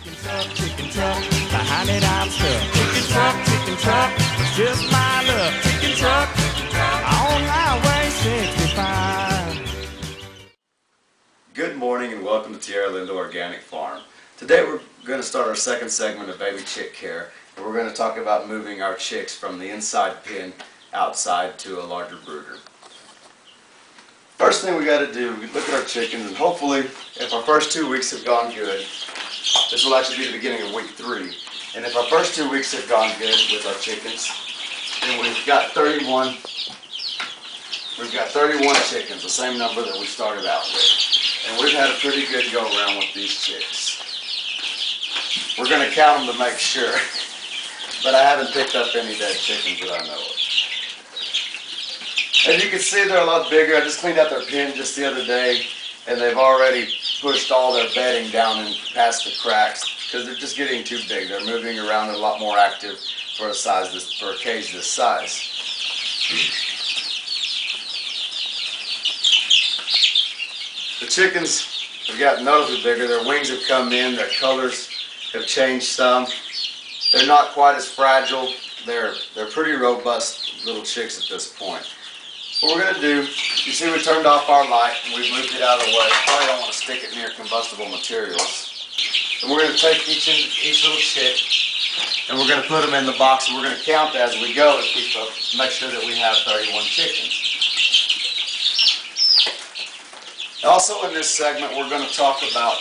chicken truck, behind it I'm stuck. Chicken truck, it's just my luck. Chicken truck, on Highway 65. Good morning and welcome to Tierra Linda Organic Farm. Today we're going to start our second segment of baby chick care, and we're going to talk about moving our chicks from the inside pen outside to a larger brooder. First thing we got to do, we look at our chickens, and hopefully if our first 2 weeks have gone good, this will actually be the beginning of week 3, and if our first 2 weeks have gone good with our chickens, then we've got 31 chickens, the same number that we started out with, and we've had a pretty good go around with these chicks. We're going to count them to make sure, but I haven't picked up any dead chickens that I know of. As you can see, they're a lot bigger. I just cleaned out their pen just the other day, and they've already pushed all their bedding down and past the cracks because they're just getting too big. They're moving around, a lot more active for a cage this size. The chickens have gotten noticeably bigger. Their wings have come in. Their colors have changed some. They're not quite as fragile. They're pretty robust little chicks at this point. What we're going to do, you see we turned off our light and we moved it out of the way. Probably don't want to stick it near combustible materials. And we're going to take each little chick and we're going to put them in the box, and we're going to count as we go to make sure that we have 31 chickens. Also in this segment we're going to talk about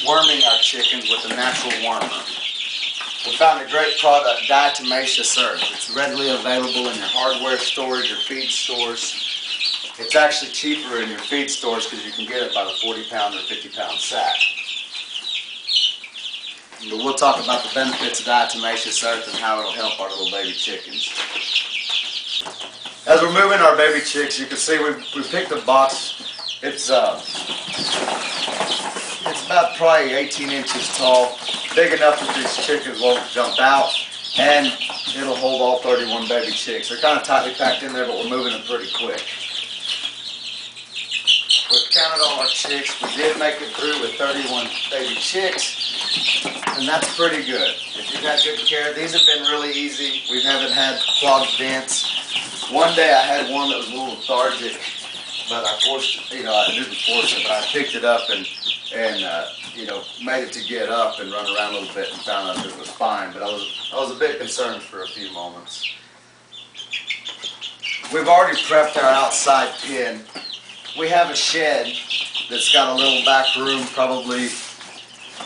worming our chickens with a natural wormer. We found a great product, diatomaceous earth. It's readily available in your hardware stores, your feed stores. It's actually cheaper in your feed stores because you can get it by the 40-pound or 50-pound sack. But we'll talk about the benefits of diatomaceous earth and how it'll help our little baby chickens. As we're moving our baby chicks, you can see we picked a box. It's about probably 18 inches tall. Big enough that these chickens won't jump out, and it'll hold all 31 baby chicks. They're kind of tightly packed in there, but we're moving them pretty quick. We've counted all our chicks. We did make it through with 31 baby chicks, and that's pretty good. If you've had good care, these have been really easy. We haven't had clogged vents. One day I had one that was a little lethargic, but I didn't force it, but I picked it up and made it to get up and run around a little bit and found out that it was fine. But I was a bit concerned for a few moments. We've already prepped our outside pen. We have a shed that's got a little back room, probably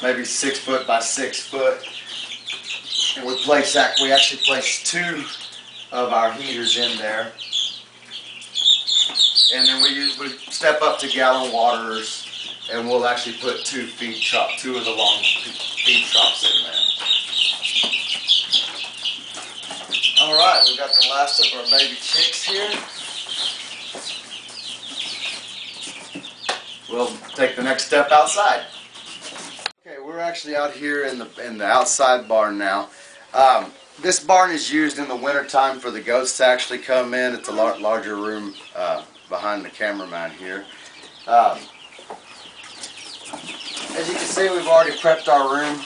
maybe 6 foot by 6 foot. And we actually placed 2 of our heaters in there. And then we step up to gallon waterers, and we'll actually put 2 of the long feed troughs in there. Alright, we've got the last of our baby chicks here. We'll take the next step outside. Okay, we're actually out here in the outside barn now. This barn is used in the wintertime for the goats to actually come in. It's a larger room behind the cameraman here. As you can see, we've already prepped our room.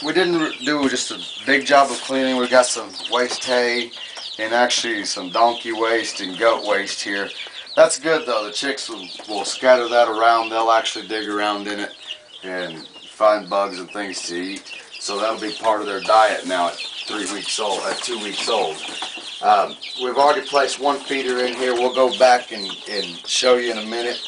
We didn't do just a big job of cleaning. We've got some waste hay and actually some donkey waste and goat waste here. That's good though. The chicks will scatter that around. They'll actually dig around in it and find bugs and things to eat. So that'll be part of their diet now at 2 weeks old. We've already placed 1 feeder in here. We'll go back and show you in a minute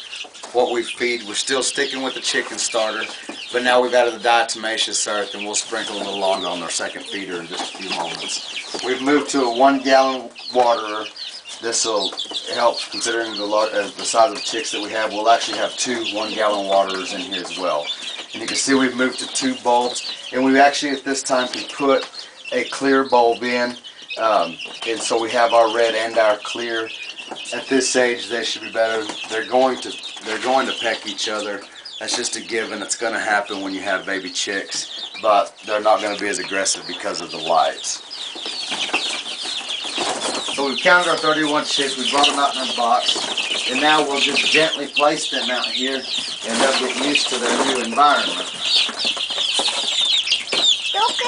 what we feed. We're still sticking with the chicken starter, but now we've added the diatomaceous earth, and we'll sprinkle them along on our second feeder in just a few moments. We've moved to a 1-gallon waterer. This will help, considering the size of chicks that we have. We'll actually have 2 1-gallon waterers in here as well. And you can see we've moved to 2 bulbs, and we actually at this time can put a clear bulb in, and so we have our red and our clear. At this age, they should be better. They're going to peck each other. That's just a given. It's going to happen when you have baby chicks, but they're not going to be as aggressive because of the lights. So we've counted our 31 chicks. We brought them out in our box, and now we'll just gently place them out here, and they'll get used to their new environment.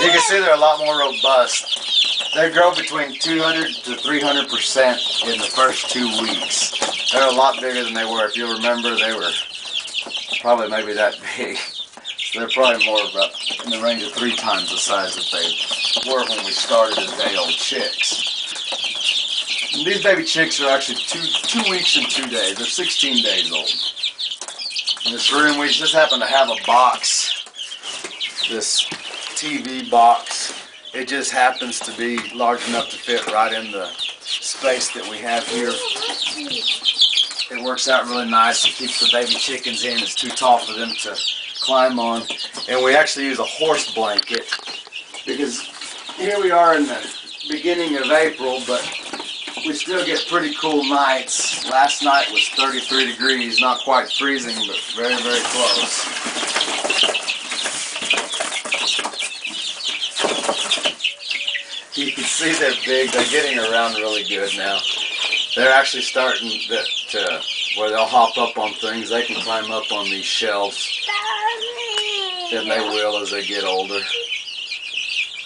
You can see they're a lot more robust. They grow between 200 to 300% in the first 2 weeks. They're a lot bigger than they were. If you remember, they were probably maybe that big. So they're probably more about in the range of 3 times the size that they were when we started as day-old chicks. And these baby chicks are actually two weeks and 2 days. They're 16 days old. In this room, we just happen to have a box, this TV box. It just happens to be large enough to fit right in the space that we have here. It works out really nice. It keeps the baby chickens in. It's too tall for them to climb on. And we actually use a horse blanket because here we are in the beginning of April, but we still get pretty cool nights. Last night was 33 degrees, not quite freezing, but very, very close. You can see they're big. They're getting around really good now. They're actually starting to where they'll hop up on things. They can climb up on these shelves, and they will as they get older.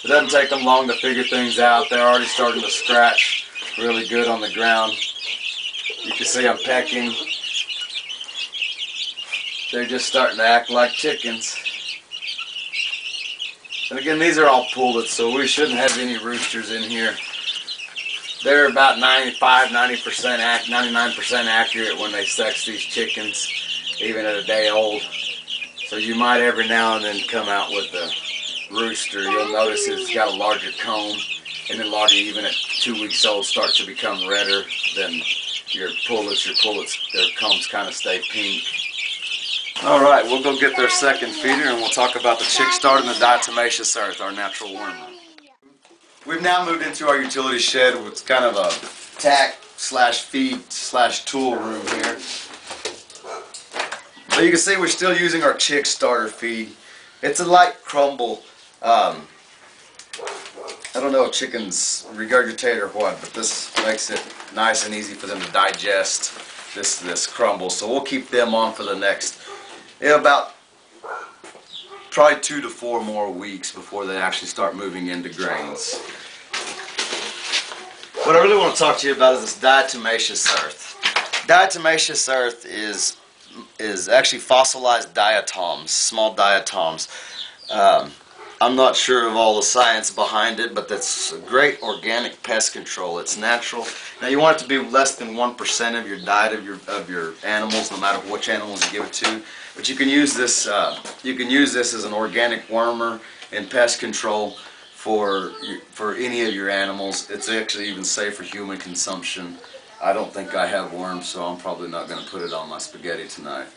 It doesn't take them long to figure things out. They're already starting to scratch really good on the ground. You can see I'm pecking. They're just starting to act like chickens. And again, these are all pullets, so we shouldn't have any roosters in here. They're about 99% accurate when they sex these chickens, even at a day old. So you might every now and then come out with a rooster. You'll notice it's got a larger comb, and then larger even at 2 weeks old start to become redder than your pullets. Your pullets, their combs kind of stay pink. Alright, we'll go get their second feeder and we'll talk about the chick start and the diatomaceous earth, our natural worm. We've now moved into our utility shed with kind of a tack slash feed slash tool room here. So you can see we're still using our chick starter feed. It's a light crumble. I don't know if chickens regurgitate or what, but this makes it nice and easy for them to digest this crumble. So we'll keep them on for the next about probably 2 to 4 more weeks before they actually start moving into grains. What I really want to talk to you about is this diatomaceous earth. Diatomaceous earth is actually fossilized diatoms, small diatoms. I'm not sure of all the science behind it, but that's a great organic pest control. It's natural. Now you want it to be less than 1% of your diet of your animals, no matter which animals you give it to. But you can use this. You can use this as an organic wormer and pest control for any of your animals. It's actually even safe for human consumption. I don't think I have worms, so I'm probably not going to put it on my spaghetti tonight.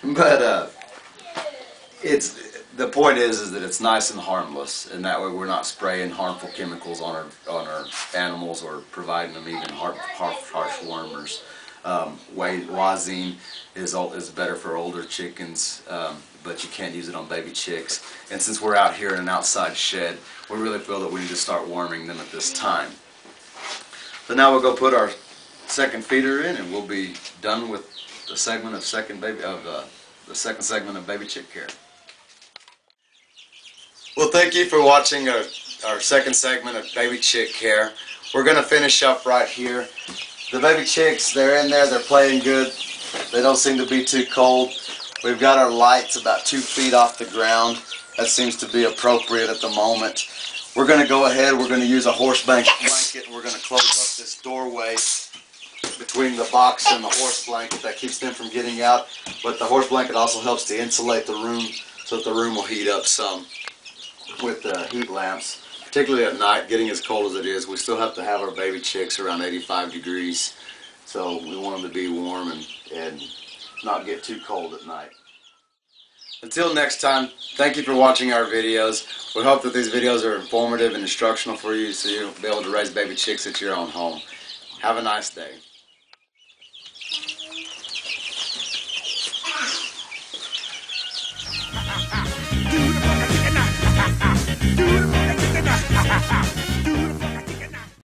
But the point is that it's nice and harmless, and that way we're not spraying harmful chemicals on our animals or providing them even harsh wormers. Wazine is better for older chickens, but you can't use it on baby chicks. And since we're out here in an outside shed, we really feel that we need to start worming them at this time. So now we'll go put our second feeder in, and we'll be done with the segment of the second segment of baby chick care. Well, thank you for watching our second segment of baby chick care. We're going to finish up right here. The baby chicks, they're in there, they're playing good. They don't seem to be too cold. We've got our lights about 2 feet off the ground. That seems to be appropriate at the moment. We're going to go ahead, we're going to use a horse blanket, and we're going to close up this doorway between the box and the horse blanket. That keeps them from getting out, but the horse blanket also helps to insulate the room so that the room will heat up some with the heat lamps. Particularly at night, getting as cold as it is, we still have to have our baby chicks around 85 degrees. So we want them to be warm and not get too cold at night. Until next time, thank you for watching our videos. We hope that these videos are informative and instructional for you so you'll be able to raise baby chicks at your own home. Have a nice day. Do the chicken,